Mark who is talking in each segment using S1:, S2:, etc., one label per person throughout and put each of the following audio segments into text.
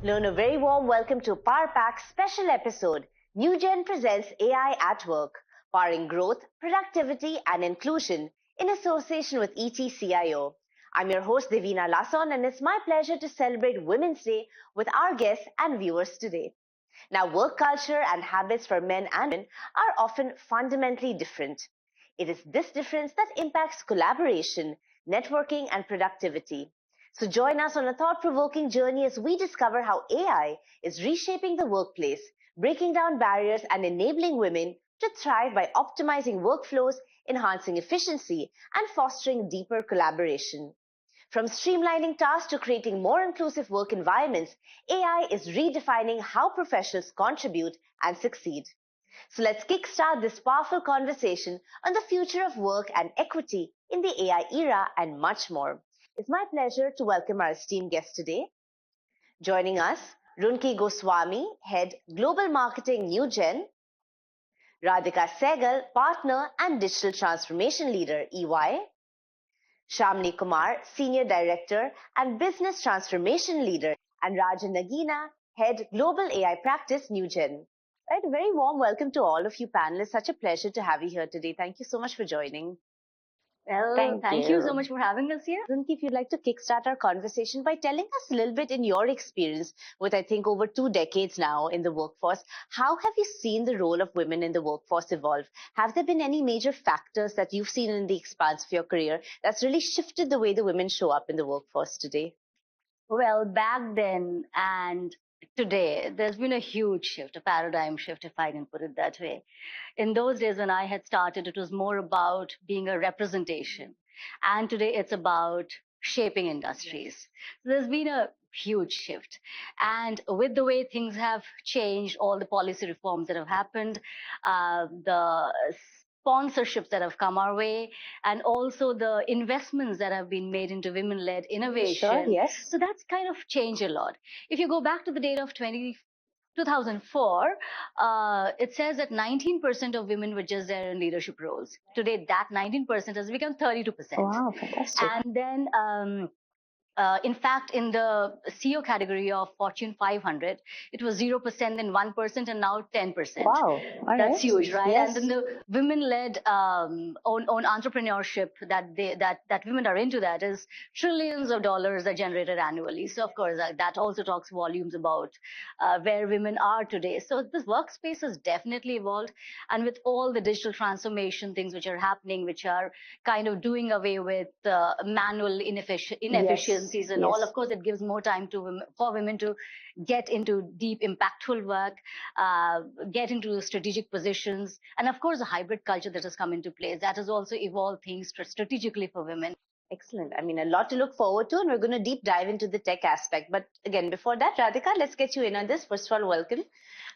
S1: Hello and a very warm welcome to Power Pack's special episode. Newgen presents AI at Work, powering growth, productivity and inclusion in association with ETCIO. I'm your host Devina Lasson and it's my pleasure to celebrate Women's Day with our guests and viewers today. Now, work culture and habits for men and women are often fundamentally different. It is this difference that impacts collaboration, networking and productivity. So join us on a thought-provoking journey as we discover how AI is reshaping the workplace, breaking down barriers and enabling women to thrive by optimizing workflows, enhancing efficiency, and fostering deeper collaboration. From streamlining tasks to creating more inclusive work environments, AI is redefining how professionals contribute and succeed. So let's kickstart this powerful conversation on the future of work and equity in the AI era and much more. It's my pleasure to welcome our esteemed guest today. Joining us, Runki Goswami, Head Global Marketing Newgen, Radhika Sehgal, Partner and Digital Transformation Leader, EY, Shamni Kumar, Senior Director and Business Transformation Leader, and Rajan Nagina, Head Global AI Practice, Newgen. Right, a very warm welcome to all of you panelists. Such a pleasure to have you here today. Thank you so much for joining.
S2: Well, thank you so much for having us here.
S1: Runki, if you'd like to kickstart our conversation by telling us a little bit in your experience with, I think, over 2 decades now in the workforce, how have you seen the role of women in the workforce evolve? Have there been any major factors that you've seen in the expanse of your career that's really shifted the way the women show up in the workforce today?
S2: Well, back then and today, there's been a huge shift, a paradigm shift, if I can put it that way. In those days when I had started, it was more about being a representation. And today it's about shaping industries. So there's been a huge shift. And with the way things have changed, all the policy reforms that have happened, the sponsorships that have come our way, and also the investments that have been made into women-led innovation.
S1: Sure, yes.
S2: So that's kind of changed a lot. If you go back to the data of 2004, it says that 19% of women were just there in leadership roles. Today, that 19% has become 32%.
S1: Wow, fantastic.
S2: And then, in fact, in the CEO category of Fortune 500, it was 0%, then 1%, and now 10%.
S1: Wow,
S2: That's huge, right?
S1: Yes.
S2: And then the women-led own entrepreneurship that women are into, that is trillions of dollars are generated annually. So of course that also talks volumes about where women are today. So this workspace has definitely evolved, and with all the digital transformation things which are happening, which are kind of doing away with manual inefficiencies and all, of course it gives more time for women to get into deep impactful work, get into strategic positions, and of course a hybrid culture that has come into place that has also evolved things strategically for women.
S1: Excellent. I mean, a lot to look forward to, and we're going to deep dive into the tech aspect. But again, before that, Radhika, let's get you in on this. First of all, welcome.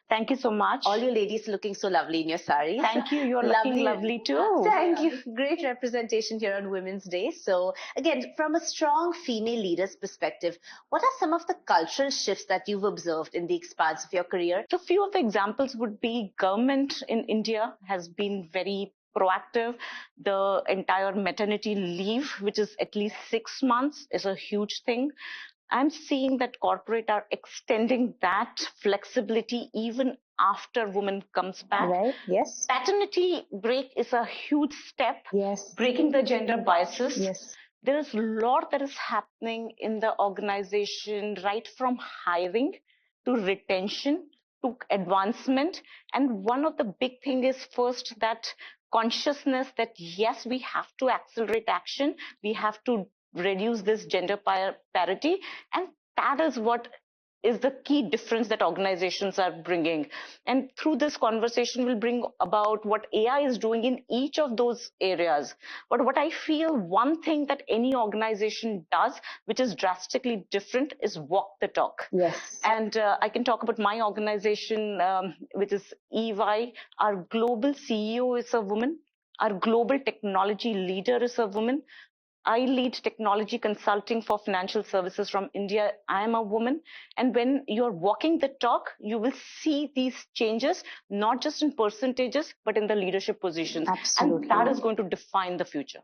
S3: Thank you so much.
S1: All you ladies looking so lovely in your saris.
S3: Thank you. You're looking lovely too.
S1: Thank you. Great representation here on Women's Day. So again, from a strong female leader's perspective, what are some of the cultural shifts that you've observed in the expanse of your career?
S3: So a few of the examples would be government in India has been very proactive. The entire maternity leave, which is at least 6 months, is a huge thing. I'm seeing that corporate are extending that flexibility even after woman comes back.
S1: Right, yes.
S3: Paternity break is a huge step.
S1: Yes.
S3: Breaking the gender biases.
S1: Yes.
S3: There is a lot that is happening in the organization, right from hiring to retention to advancement. And one of the big things is first that consciousness that yes, we have to accelerate action. We have to reduce this gender parity, and that is what is the key difference that organizations are bringing. And through this conversation, we'll bring about what AI is doing in each of those areas. But what I feel, one thing that any organization does, which is drastically different, is walk the talk.
S1: Yes.
S3: And I can talk about my organization, which is EY. Our global CEO is a woman. Our global technology leader is a woman. I lead technology consulting for financial services from India. I am a woman. And when you're walking the talk, you will see these changes, not just in percentages, but in the leadership positions.
S1: Absolutely.
S3: And that is going to define the future.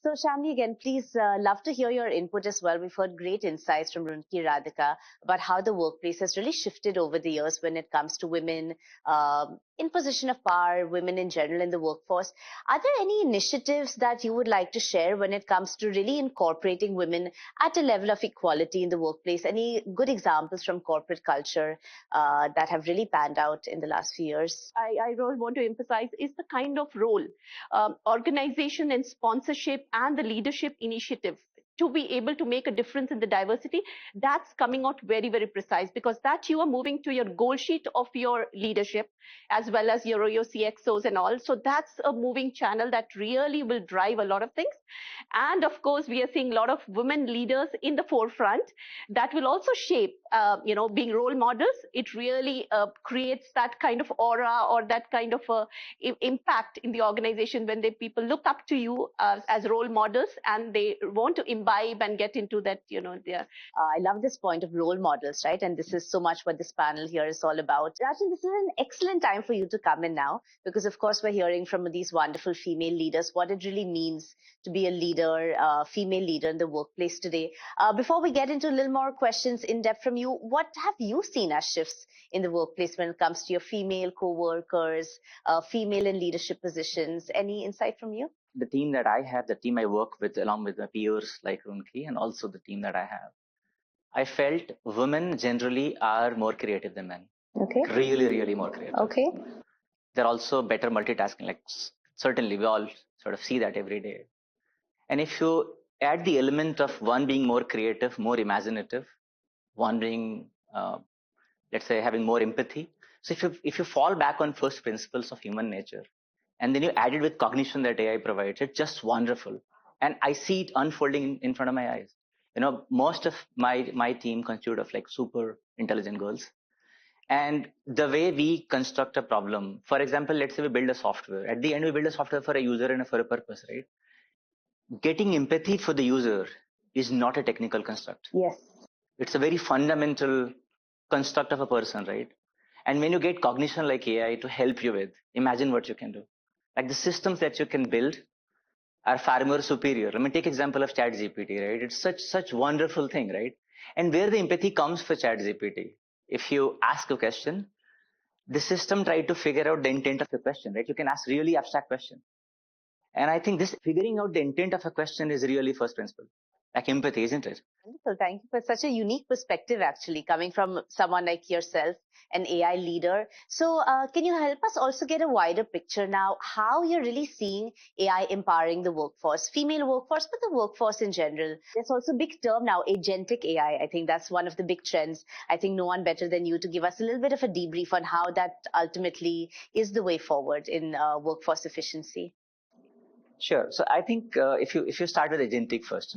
S1: So Shamli, again, please love to hear your input as well. We've heard great insights from Runki Radhika about how the workplace has really shifted over the years when it comes to women in position of power, women in general in the workforce. Are there any initiatives that you would like to share when it comes to really incorporating women at a level of equality in the workplace? Any good examples from corporate culture that have really panned out in the last few years?
S4: I really want to emphasize is the kind of role, organization and sponsorship and the leadership initiative to be able to make a difference in the diversity, that's coming out very, very precise, because that you are moving to your goal sheet of your leadership as well as your CXOs and all. So that's a moving channel that really will drive a lot of things. And of course, we are seeing a lot of women leaders in the forefront that will also shape, being role models. It really creates that kind of aura or that kind of impact in the organization when people look up to you as role models and they want to imbibe and get into that,
S1: I love this point of role models, right? And this is so much what this panel here is all about. Rajan, this is an excellent time for you to come in now, because of course we're hearing from these wonderful female leaders what it really means to be a leader, female leader in the workplace today. Before we get into a little more questions in depth from you, what have you seen as shifts in the workplace when it comes to your female co-workers, female in leadership positions? Any insight from you?
S5: The team that I have, the team I work with along with my peers like Runki, and also the team that I have, I felt women generally are more creative than men.
S1: Okay.
S5: Really, really more creative.
S1: Okay.
S5: They're also better multitasking. Like certainly we all sort of see that every day. And if you add the element of one being more creative, more imaginative, one being, let's say, having more empathy. So if you fall back on first principles of human nature, and then you add it with cognition that AI provides, it's just wonderful. And I see it unfolding in front of my eyes. Most of my team constituted of like super intelligent girls. And the way we construct a problem, for example, let's say we build a software. At the end, we build a software for a user and for a purpose, right? Getting empathy for the user is not a technical construct.
S1: Yes.
S5: It's a very fundamental construct of a person, right? And when you get cognition like AI to help you with, imagine what you can do. Like the systems that you can build are far more superior. Let me take example of ChatGPT, right? It's such wonderful thing, right? And where the empathy comes for ChatGPT, if you ask a question, the system tries to figure out the intent of the question, right? You can ask really abstract question. And I think this figuring out the intent of a question is really first principle. Like empathy, isn't it?
S1: Wonderful. Thank you for such a unique perspective, actually, coming from someone like yourself, an AI leader. So can you help us also get a wider picture now, how you're really seeing AI empowering the workforce, female workforce, but the workforce in general? There's also a big term now, agentic AI. I think that's one of the big trends. I think no one better than you to give us a little bit of a debrief on how that ultimately is the way forward in workforce efficiency.
S5: Sure. So I think if you start with agentic first,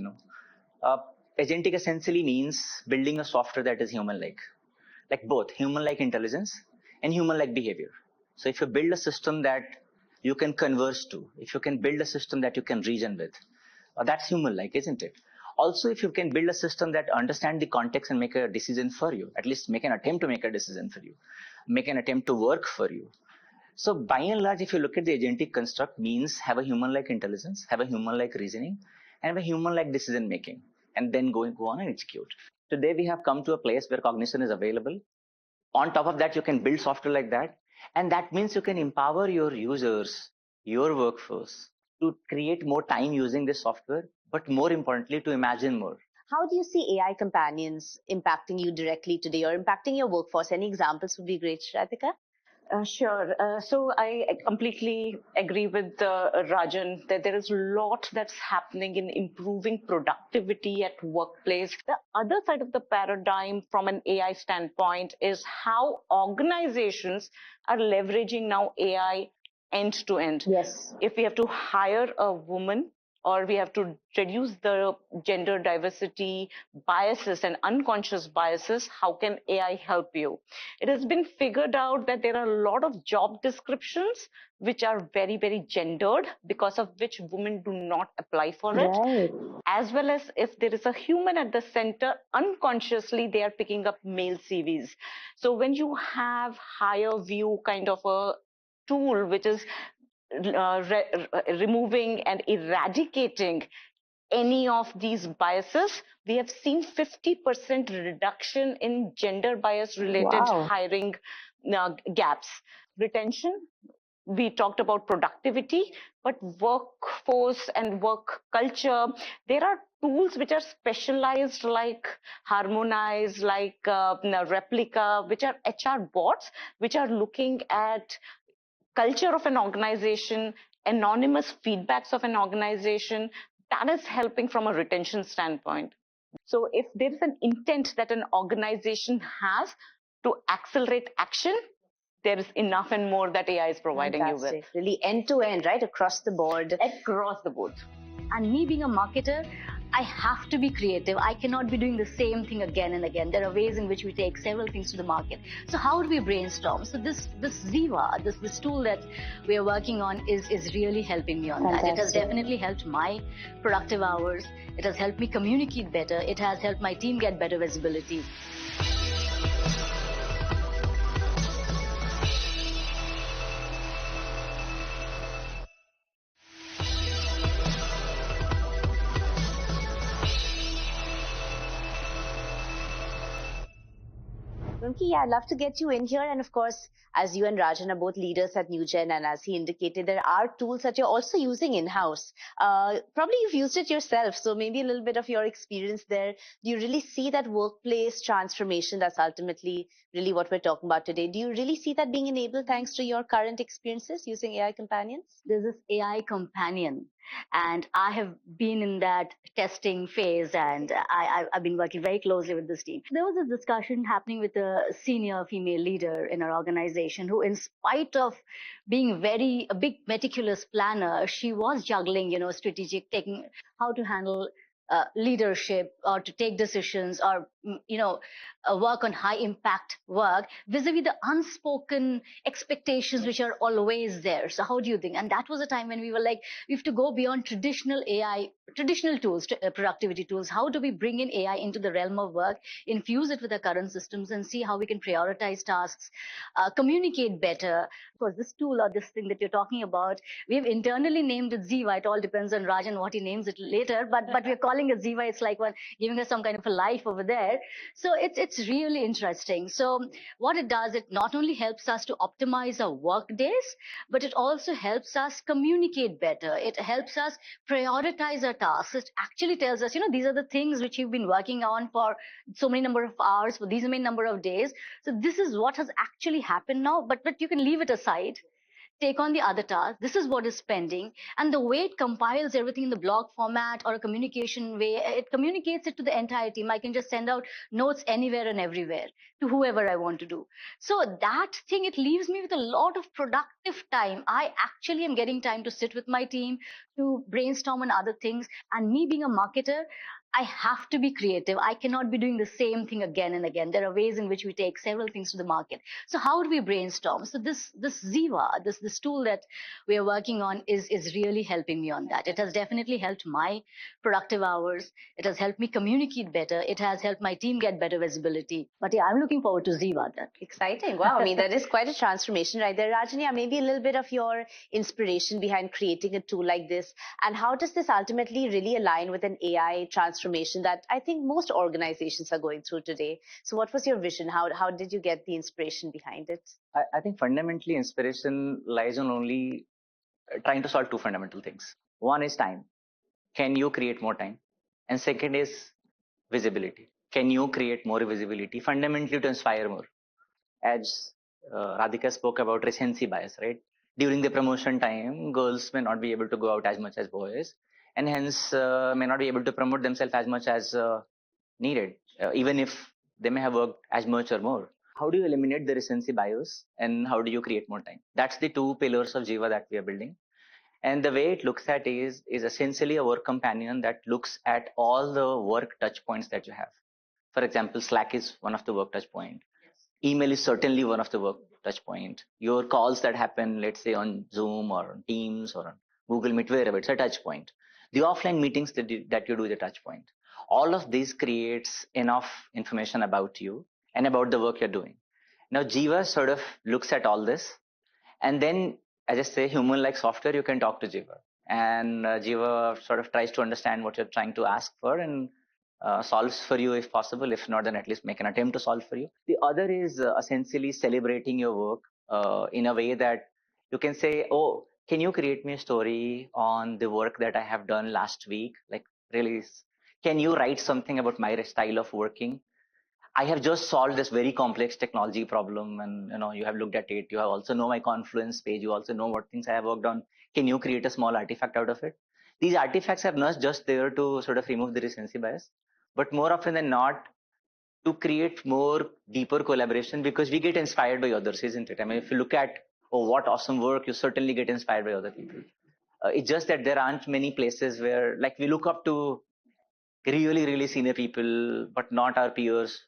S5: agentic essentially means building a software that is human-like both human-like intelligence and human-like behavior. So if you build a system that you can converse to, if you can build a system that you can reason with, that's human-like, isn't it? Also, if you can build a system that understands the context and make a decision for you, at least make an attempt to make a decision for you, make an attempt to work for you. So by and large, if you look at the agentic construct, means have a human-like intelligence, have a human-like reasoning, and have a human-like decision making, and then go on and execute. Today, we have come to a place where cognition is available. On top of that, you can build software like that. And that means you can empower your users, your workforce, to create more time using this software, but more importantly, to imagine more.
S1: How do you see AI companions impacting you directly today or impacting your workforce? Any examples would be great, Radhika.
S3: Sure. So I completely agree with Rajan that there is a lot that's happening in improving productivity at workplace. The other side of the paradigm from an AI standpoint is how organizations are leveraging now AI end to end.
S1: Yes.
S3: If we have to hire a woman, or we have to reduce the gender diversity biases and unconscious biases, how can AI help you? It has been figured out that there are a lot of job descriptions which are very, very gendered, because of which women do not apply for it.
S1: Right.
S3: As well as if there is a human at the center, unconsciously they are picking up male CVs. So when you have higher view kind of a tool which is removing and eradicating any of these biases, we have seen 50% reduction in gender bias related hiring gaps. Retention, we talked about productivity, but workforce and work culture, there are tools which are specialized like Harmonize, like Replica, which are HR bots, which are looking at culture of an organization, anonymous feedbacks of an organization, that is helping from a retention standpoint. So if there is an intent that an organization has to accelerate action, there is enough and more that AI is providing you with.
S1: Really end to end, right? Across the board.
S3: Across the board.
S2: And me being a marketer, I have to be creative. I cannot be doing the same thing again and again. There are ways in which we take several things to the market. So how do we brainstorm? So this Ziva, this tool that we are working on is really helping me on that. It has definitely helped my productive hours. It has helped me communicate better. It has helped my team get better visibility.
S1: Rumki, yeah, I'd love to get you in here. And of course, as you and Rajan are both leaders at Newgen, and as he indicated, there are tools that you're also using in-house. Probably you've used it yourself, so maybe a little bit of your experience there. Do you really see that workplace transformation that's ultimately really what we're talking about today? Do you really see that being enabled thanks to your current experiences using AI companions?
S2: There's this AI companion, and I have been in that testing phase, and I've been working very closely with this team. There was a discussion happening with a senior female leader in our organization who, in spite of being a big meticulous planner, she was juggling, strategic, taking how to handle leadership or to take decisions or, work on high impact work vis-a-vis the unspoken expectations which are always there. So how do you think? And that was a time when we were like, we have to go beyond traditional tools, productivity tools. How do we bring in AI into the realm of work, infuse it with our current systems and see how we can prioritize tasks, communicate better? Because this tool or this thing that you're talking about, we've internally named it Ziva. It all depends on Rajan what he names it later, but we're calling it Ziva. It's like giving us some kind of a life over there. So it's really interesting. So what it does, it not only helps us to optimize our work days, but it also helps us communicate better. It helps us prioritize our tasks. It actually tells us, these are the things which you've been working on for so many number of hours, for these many number of days. So this is what has actually happened now, but you can leave it aside, take on the other task. This is what is pending. And the way it compiles everything in the blog format or a communication way, it communicates it to the entire team. I can just send out notes anywhere and everywhere to whoever I want to do. So that thing, it leaves me with a lot of productive time. I actually am getting time to sit with my team, to brainstorm on other things. And me being a marketer, I have to be creative. I cannot be doing the same thing again and again. There are ways in which we take several things to the market. So how do we brainstorm? So this Ziva, this tool that we are working on is really helping me on that. It has definitely helped my productive hours. It has helped me communicate better. It has helped my team get better visibility. But yeah, I'm looking forward to Ziva. That
S1: exciting. Wow. I mean, that is quite a transformation right there. Rajani, maybe a little bit of your inspiration behind creating a tool like this. And how does this ultimately really align with an AI transformation that I think most organizations are going through today? So what was your vision? How did you get the inspiration behind it?
S5: I think fundamentally inspiration lies on only trying to solve two fundamental things. One is time. Can you create more time? And second is visibility. Can you create more visibility fundamentally to inspire more? As Radhika spoke about recency bias, right? During the promotion time, girls may not be able to go out as much as boys, and hence may not be able to promote themselves as much as needed, even if they may have worked as much or more. How do you eliminate the recency bias, and how do you create more time? That's the two pillars of Jiva that we are building. And the way it looks at is essentially a work companion that looks at all the work touch points that you have. For example, Slack is one of the work touch point. Email is certainly one of the work touch point. Your calls that happen, let's say on Zoom or on Teams or on Google Meet, wherever, it's a touch point. The offline meetings that you do is a touch point. All of this creates enough information about you and about the work you're doing. Now, Jiva sort of looks at all this and then I just say human-like software, you can talk to Jiva. And Jiva sort of tries to understand what you're trying to ask for and solves for you if possible. If not, then at least make an attempt to solve for you. The other is essentially celebrating your work in a way that you can say, oh, can you create me a story on the work that I have done last week? Like, really, can you write something about my style of working? I have just solved this very complex technology problem, and you have looked at it. You have also know my Confluence page. You also know what things I have worked on. Can you create a small artifact out of it? These artifacts are not just there to sort of remove the recency bias, but more often than not to create more deeper collaboration, because we get inspired by others, isn't it? I mean, if you look at what awesome work, you certainly get inspired by other people. It's just that there aren't many places where, like, we look up to really, really senior people, but not our peers,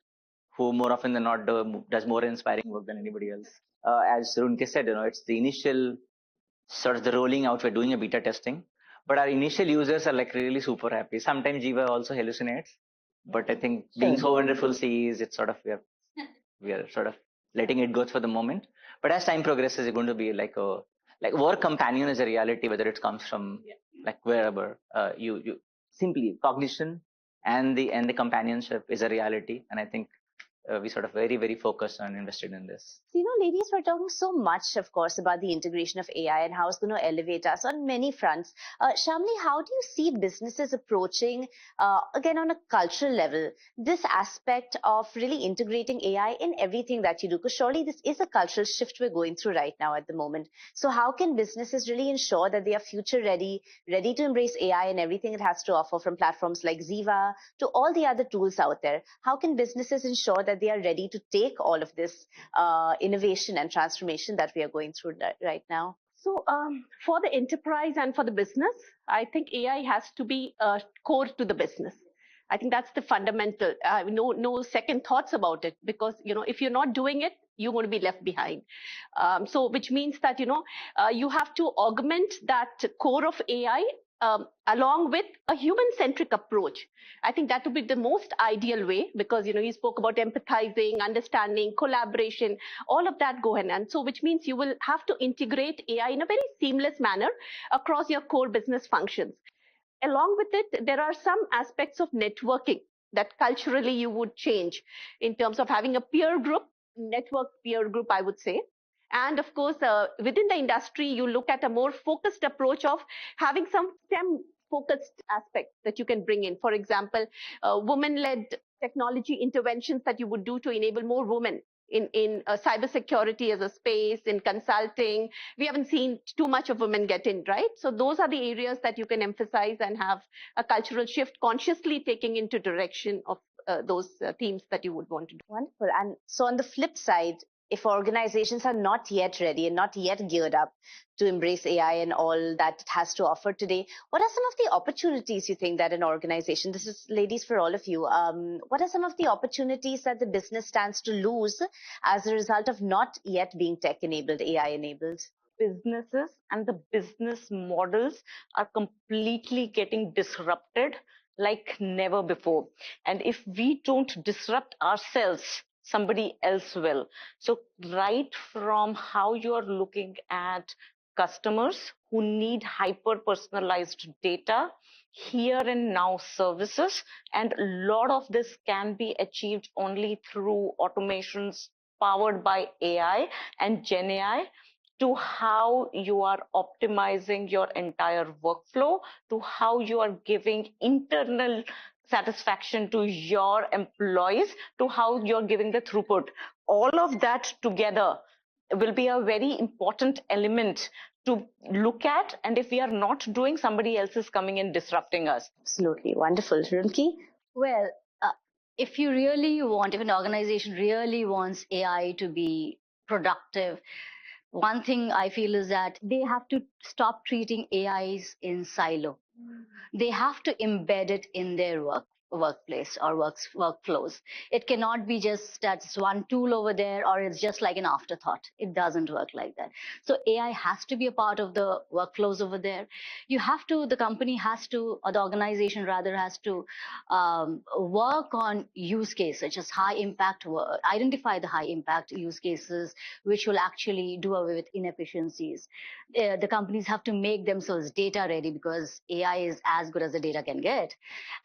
S5: who more often than not does more inspiring work than anybody else. As Runke said, it's the initial sort of the rolling out. We're doing a beta testing, but our initial users are like really super happy. Sometimes Jiva also hallucinates, but I think being so wonderful sees it's sort of we are sort of letting it go for the moment. But as time progresses, it's going to be like work companion is a reality, whether it comes from like wherever you simply cognition and the companionship is a reality, and I think we sort of very, very focused and invested in this.
S1: So, ladies, we're talking so much, of course, about the integration of AI and how it's going to elevate us on many fronts. Shamli, how do you see businesses approaching, again, on a cultural level, this aspect of really integrating AI in everything that you do? Because surely this is a cultural shift we're going through right now at the moment. So how can businesses really ensure that they are future ready to embrace AI and everything it has to offer, from platforms like Ziva to all the other tools out there? How can businesses ensure that they are ready to take all of this innovation and transformation that we are going through right now?
S4: So for the enterprise and for the business, I think AI has to be core to the business. I think that's the fundamental. No second thoughts about it, because if you're not doing it, you're going to be left behind. So which means that you have to augment that core of AI along with a human-centric approach. I think that would be the most ideal way, because you spoke about empathizing, understanding, collaboration, all of that go hand. And so which means you will have to integrate AI in a very seamless manner across your core business functions. Along with it, there are some aspects of networking that culturally you would change in terms of having a peer group, network peer group, I would say. And of course, within the industry, you look at a more focused approach of having some STEM focused aspects that you can bring in. For example, women-led technology interventions that you would do to enable more women in cybersecurity as a space, in consulting. We haven't seen too much of women get in, right? So those are the areas that you can emphasize and have a cultural shift, consciously taking into direction of those themes that you would want to do.
S1: Wonderful. And so on the flip side, if organizations are not yet ready and not yet geared up to embrace AI and all that it has to offer today, what are some of the opportunities you think that an organization, this is ladies for all of you, what are some of the opportunities that the business stands to lose as a result of not yet being tech-enabled, AI-enabled?
S3: Businesses and the business models are completely getting disrupted like never before. And if we don't disrupt ourselves, somebody else will. So right from how you are looking at customers who need hyper personalized data, here and now services, and a lot of this can be achieved only through automations powered by AI and Gen AI, to how you are optimizing your entire workflow, to how you are giving internal satisfaction to your employees, to how you're giving the throughput. All of that together will be a very important element to look at. And if we are not doing, somebody else is coming and disrupting us.
S1: Absolutely. Wonderful. Runki?
S2: Well, if an organization really wants AI to be productive, one thing I feel is that they have to stop treating AIs in silo. They have to embed it in their work. workplace or workflows. It cannot be just that's one tool over there, or it's just like an afterthought. It doesn't work like that. So AI has to be a part of the workflows over there. The company has to, or the organization rather, has to work on use cases, such as high impact work, identify the high impact use cases, which will actually do away with inefficiencies. The companies have to make themselves data ready, because AI is as good as the data can get.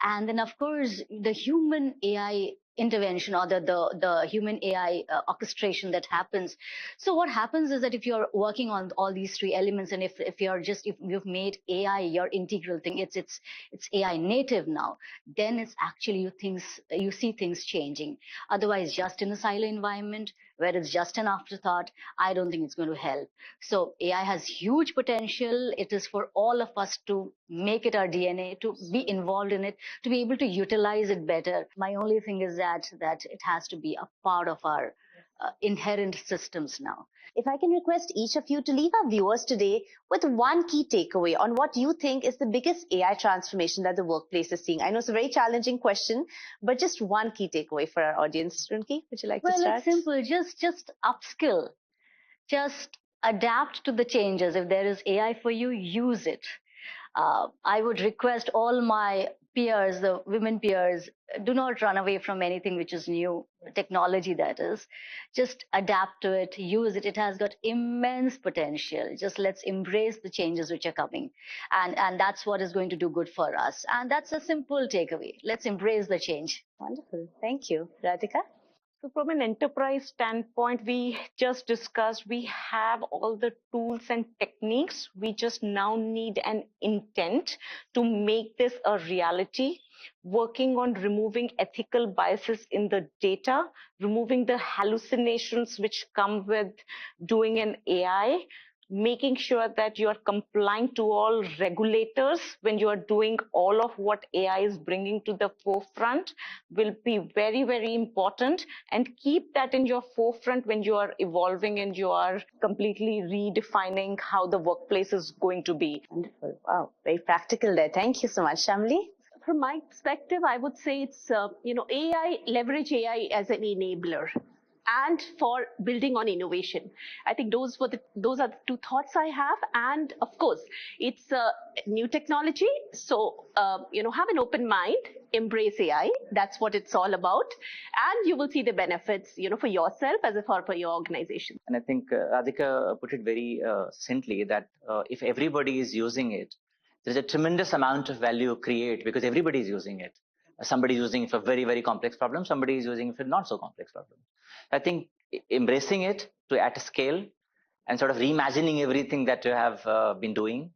S2: And then, of course, the human AI intervention, or the human AI orchestration that happens. So what happens is that if you're working on all these three elements, and if you've made AI your integral thing, it's AI native now, then it's actually you see things changing. Otherwise, just in a silo environment where it's just an afterthought, I don't think it's going to help. So AI has huge potential. It is for all of us to make it our DNA, to be involved in it, to be able to utilize it better. My only thing is that it has to be a part of our inherent systems now.
S1: If I can request each of you to leave our viewers today with one key takeaway on what you think is the biggest AI transformation that the workplace is seeing. I know it's a very challenging question, but just one key takeaway for our audience. Runki, would you like to start?
S2: Well, it's simple. Just upskill. Just adapt to the changes. If there is AI for you, use it. I would request all my peers, the women peers, do not run away from anything which is new, technology that is. Just adapt to it, use it. It has got immense potential. Just let's embrace the changes which are coming. And that's what is going to do good for us. And that's a simple takeaway. Let's embrace the change.
S1: Wonderful. Thank you. Radhika?
S3: So from an enterprise standpoint, we just discussed, we have all the tools and techniques. We just now need an intent to make this a reality, working on removing ethical biases in the data, removing the hallucinations which come with doing an AI, making sure that you are complying to all regulators when you are doing all of what AI is bringing to the forefront will be very, very important, and keep that in your forefront when you are evolving and you are completely redefining how the workplace is going to be.
S1: Wonderful. Wow, very practical there. Thank you so much. Shamli?
S4: From my perspective, I would say it's, leverage AI as an enabler and for building on innovation. I think those are the two thoughts I have. And of course, it's a new technology. So, have an open mind, embrace AI. That's what it's all about. And you will see the benefits, for yourself as for your organization.
S5: And I think Radhika put it very succinctly that if everybody is using it, there's a tremendous amount of value create because everybody is using it. Somebody is using it for very, very complex problems. Somebody is using it for not so complex problems. I think embracing it at a scale and sort of reimagining everything that you have been doing,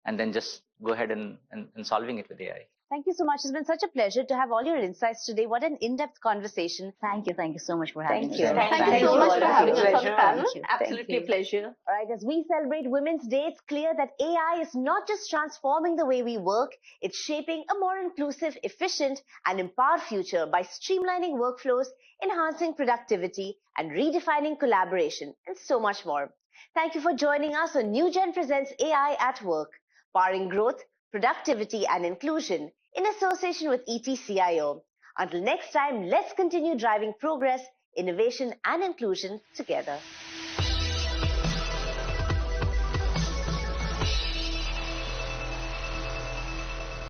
S5: and then just go ahead and solving it with AI.
S1: Thank you so much. It's been such a pleasure to have all your insights today. What an in-depth conversation.
S2: Thank you so much for having us.
S4: Thank you so much for having us on the panel.
S1: Thank you.
S4: Absolutely a pleasure.
S1: All right, as we celebrate Women's Day, it's clear that AI is not just transforming the way we work, it's shaping a more inclusive, efficient, and empowered future by streamlining workflows, enhancing productivity, and redefining collaboration, and so much more. Thank you for joining us on Newgen Presents AI at Work, powering growth, productivity, and inclusion in association with ETCIO. Until next time, let's continue driving progress, innovation, and inclusion together.